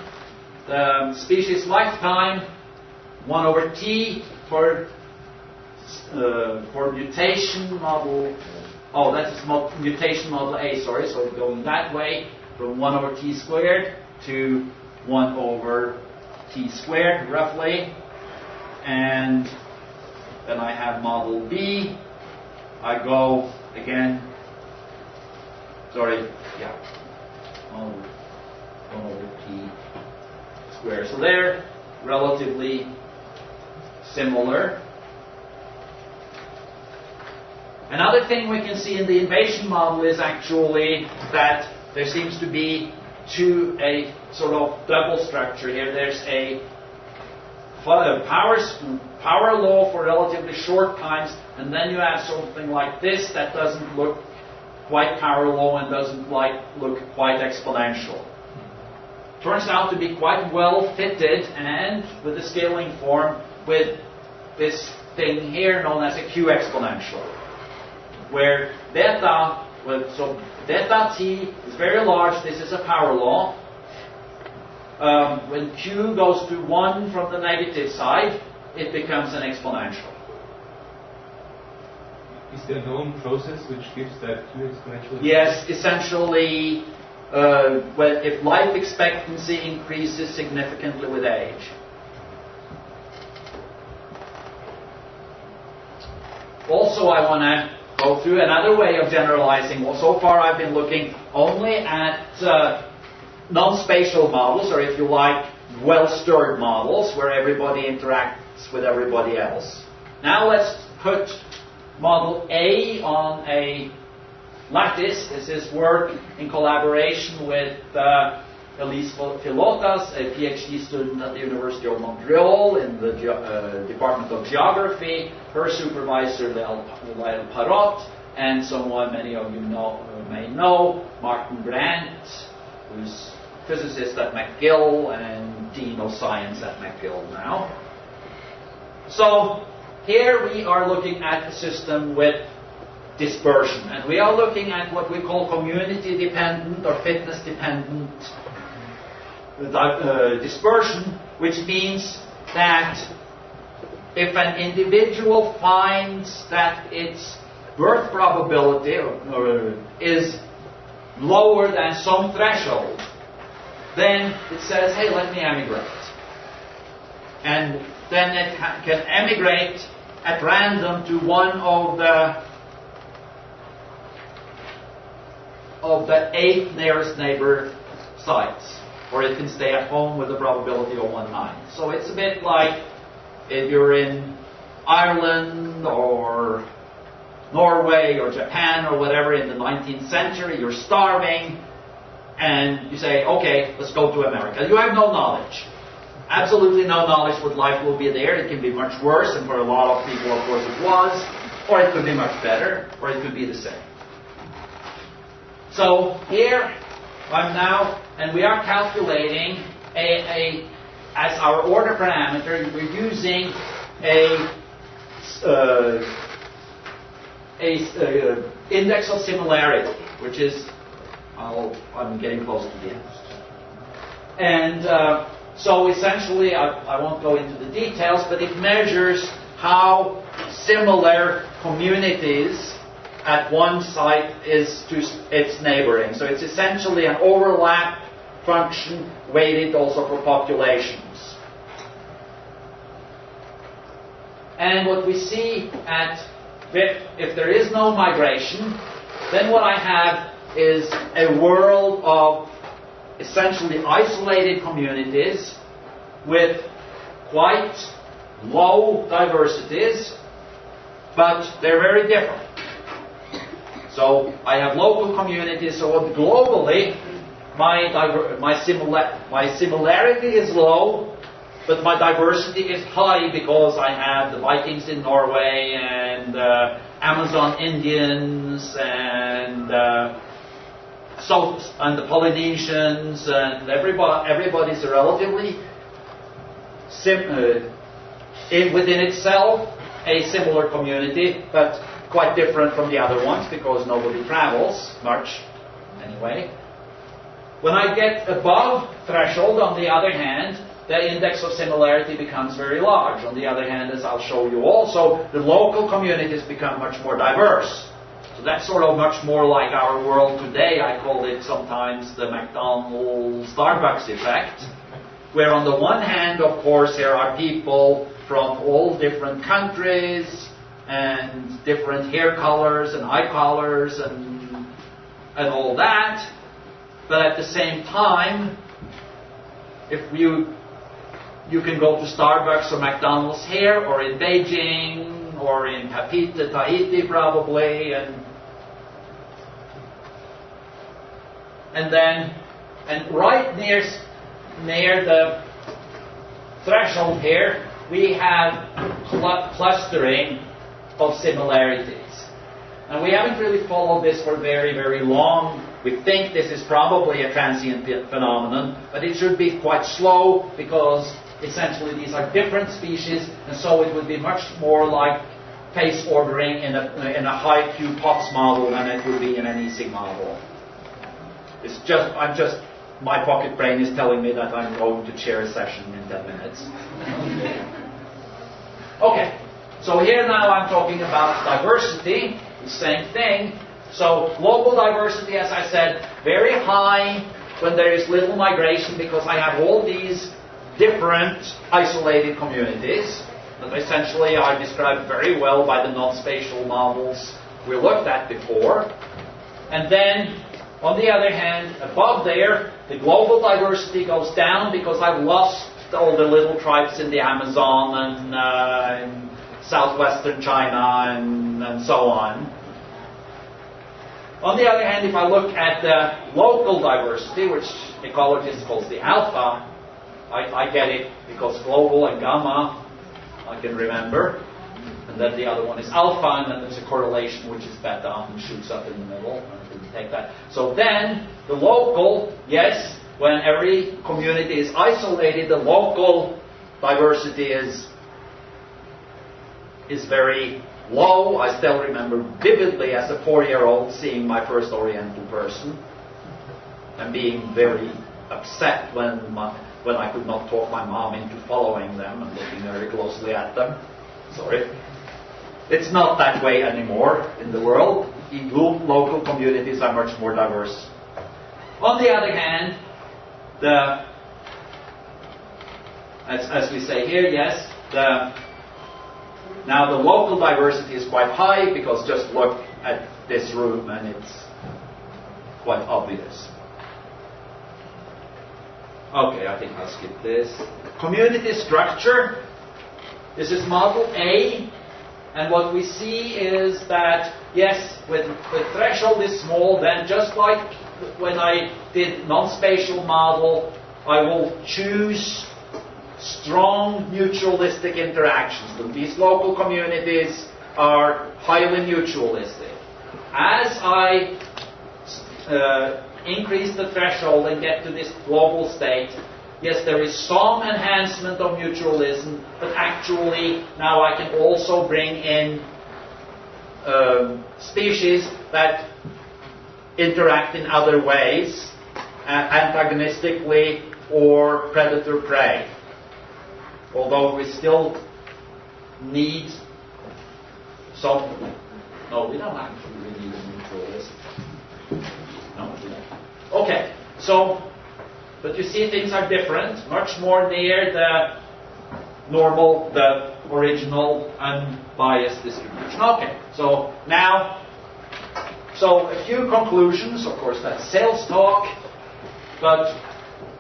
the species lifetime, 1/t for mutation model. Oh, that's mutation model A, sorry. So it's going that way from 1/t squared to 1/t squared, roughly. And then I have model B. I go again. Sorry, 1/t squared. So they're relatively similar. Another thing we can see in the invasion model is actually that there seems to be a sort of double structure here. There's a power law for relatively short times, and then you have something like this that doesn't look quite power law and doesn't look quite exponential. Turns out to be quite well fitted, and with the scaling form with this thing here known as a Q exponential, where beta So delta T is very large. This is a power law. When Q goes to 1 from the negative side, it becomes an exponential. Is there a known process which gives that Q exponential? Yes, essentially, if life expectancy increases significantly with age. Also, I want to go through another way of generalizing. Well, so far I've been looking only at non-spatial models, or if you like, well-stirred models, where everybody interacts with everybody else. Now let's put model A on a lattice. This is work in collaboration with Elise Filotas, a PhD student at the University of Montreal in the Department of Geography, her supervisor, Lael Parrot, and someone many of you may know, Martin Brandt, who's physicist at McGill and Dean of Science at McGill now. So here we are looking at a system with dispersion, and we are looking at what we call community-dependent or fitness-dependent dispersion, which means that if an individual finds that its birth probability is lower than some threshold, then it says, hey, let me emigrate. And then it can emigrate at random to one of the 8 nearest neighbor sites. Or it can stay at home with a probability of 1/9. So it's a bit like if you're in Ireland or Norway or Japan or whatever in the 19th century, you're starving, and you say, okay, let's go to America. You have no knowledge. Absolutely no knowledge what life will be there. It can be much worse, and for a lot of people, of course, it was. Or it could be much better, or it could be the same. So here, I'm now, and we are calculating as our order parameter, we're using a index of similarity, which is, I'm getting close to the end. And so essentially, I won't go into the details, but it measures how similar communities at one site is to its neighboring. So it's essentially an overlap function weighted also for populations. And what we see if there is no migration, then what I have is a world of essentially isolated communities with quite low diversities, but they're very different. So I have local communities, so globally my similarity is low, but my diversity is high because I have the Vikings in Norway and Amazon Indians and the Polynesians, and everybody's relatively within itself a similar community, but quite different from the other ones because nobody travels much anyway. When I get above threshold, on the other hand, the index of similarity becomes very large. On the other hand, as I'll show you also, the local communities become much more diverse. So that's sort of much more like our world today. I call it sometimes the McDonald's Starbucks effect, where on the one hand, of course, there are people from all different countries and different hair colors and eye colors and all that. But at the same time, if you can go to Starbucks or McDonald's here or in Beijing or in Papeete, Tahiti probably, and right near the threshold here, we have clustering of similarities. And we haven't really followed this for very, very long. We think this is probably a transient phenomenon, but it should be quite slow because essentially these are different species, and so it would be much more like case ordering in a high Q POTS model than it would be in an ESIG model. My pocket brain is telling me that I'm going to chair a session in 10 minutes. Okay, so here now I'm talking about diversity, the same thing. So global diversity, as I said, very high when there is little migration because I have all these different isolated communities that essentially are described very well by the non-spatial models we looked at before. And then, on the other hand, above there, the global diversity goes down because I've lost all the little tribes in the Amazon and in southwestern China and so on. On the other hand, if I look at the local diversity, which ecologists call the alpha, I get it because global and gamma I can remember. And then the other one is alpha, and then there's a correlation which is beta and shoots up in the middle. I didn't take that. So then, the local, yes, when every community is isolated, the local diversity is very low. I still remember vividly as a 4-year-old seeing my first Oriental person and being very upset when I could not talk my mom into following them and looking very closely at them. Sorry. It's not that way anymore in the world. Local communities are much more diverse. On the other hand, as we say here, yes, now the local diversity is quite high because just look at this room and it's quite obvious. Okay, I think I'll skip this. Community structure. This is model A. And what we see is that, yes, when the threshold is small, then just like when I did non-spatial model, I will choose strong mutualistic interactions. And these local communities are highly mutualistic. As I increase the threshold and get to this global state, yes, there is some enhancement of mutualism, but actually now I can also bring in species that interact in other ways, antagonistically or predator-prey. Although we still need some... No, we don't actually really need a mutualist. No, we don't. Okay, so... But you see things are different, much more near the normal, the original unbiased distribution. Okay, so now, a few conclusions. Of course, that's sales talk. But,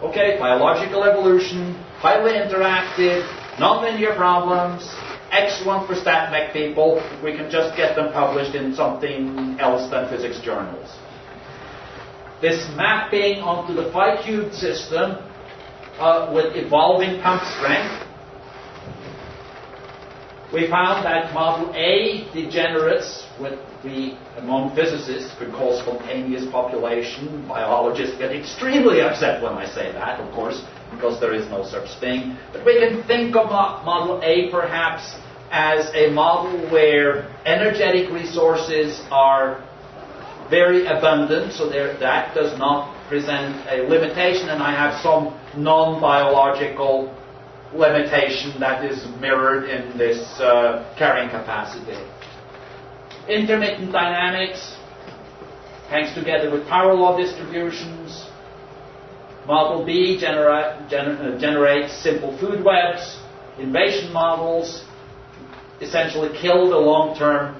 okay, biological evolution, highly interactive, nonlinear problems, excellent for StatMech people. We can just get them published in something else than physics journals. This mapping onto the phi-cubed system with evolving pump strength. We found that model A degenerates, what we among physicists could call spontaneous population. Biologists get extremely upset when I say that, of course, because there is no such thing. But we can think of model A perhaps as a model where energetic resources are very abundant, so that does not present a limitation, and I have some non-biological limitation that is mirrored in this carrying capacity. Intermittent dynamics hangs together with power law distributions. Model B generates simple food webs. Invasion models essentially kill the long-term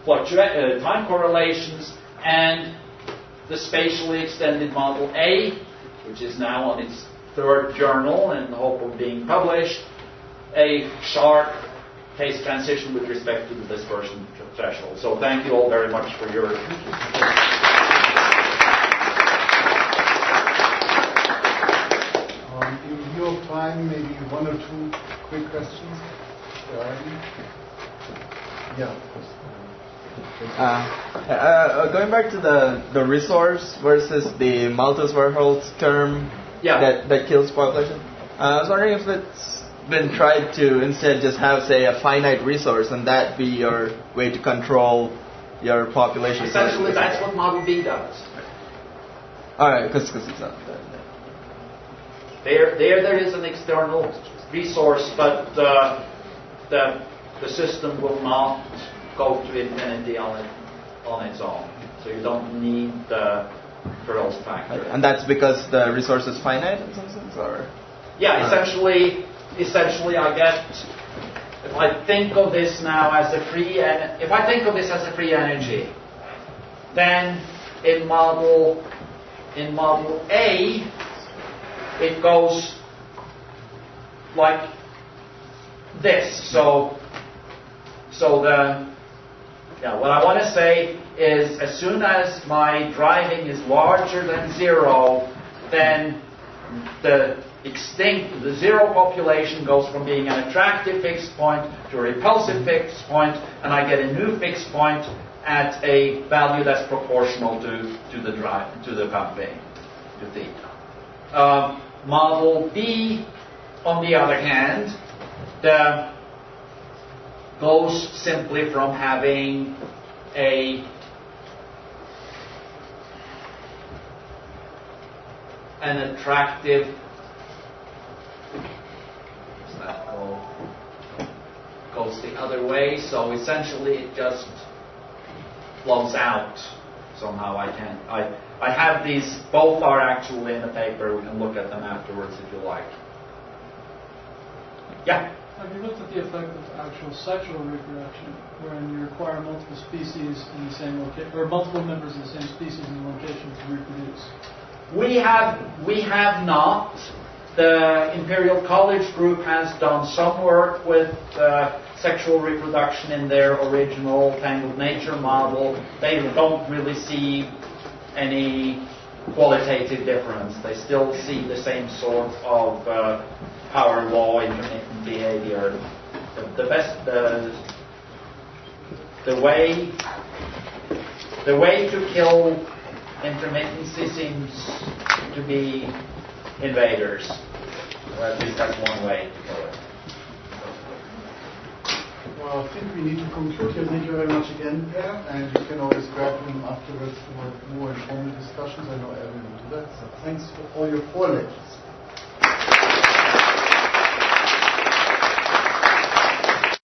time correlations. And the spatially extended model A, which is now on its 3rd journal in the hope of being published, a sharp case transition with respect to the dispersion threshold. So thank you all very much for your attention. In view of time, maybe 1 or 2 quick questions. Yeah. Going back to the resource versus the Malthus-Verholtz term that kills population, I was wondering if it's been tried to instead just have, say, a finite resource, and that be your way to control your population? Essentially, that's what Model B does. All right, because it's not that. There is an external resource, but the system will not go to infinity on its own. So you don't need the growth factor. And that's because the resource is finite in some sense, or? Yeah, essentially, I get. If I think of this now as a free energy, then in model A, it goes like this. So what I want to say is, as soon as my driving is larger than 0, then the zero population goes from being an attractive fixed point to a repulsive fixed point, and I get a new fixed point at a value that's proportional to the pumping, to theta. Model B, on the other hand, goes simply from having an attractive, goes the other way, so essentially it just flows out somehow. I have these, both are actually in the paper, we can look at them afterwards if you like. Yeah? Have you looked at the effect of actual sexual reproduction, wherein you require multiple species in the same location, or multiple members of the same species in the location to reproduce? We have not. The Imperial College group has done some work with sexual reproduction in their original tangled nature model. They don't really see any qualitative difference. They still see the same sort of power law, intermittent behavior. The way to kill intermittency seems to be invaders. Or at least that's one way to kill it. Well, I think we need to conclude here. Thank you very much again, Per, and you can always grab him afterwards for more informal discussions. I know everyone will do that. So thanks for all your 4 lectures.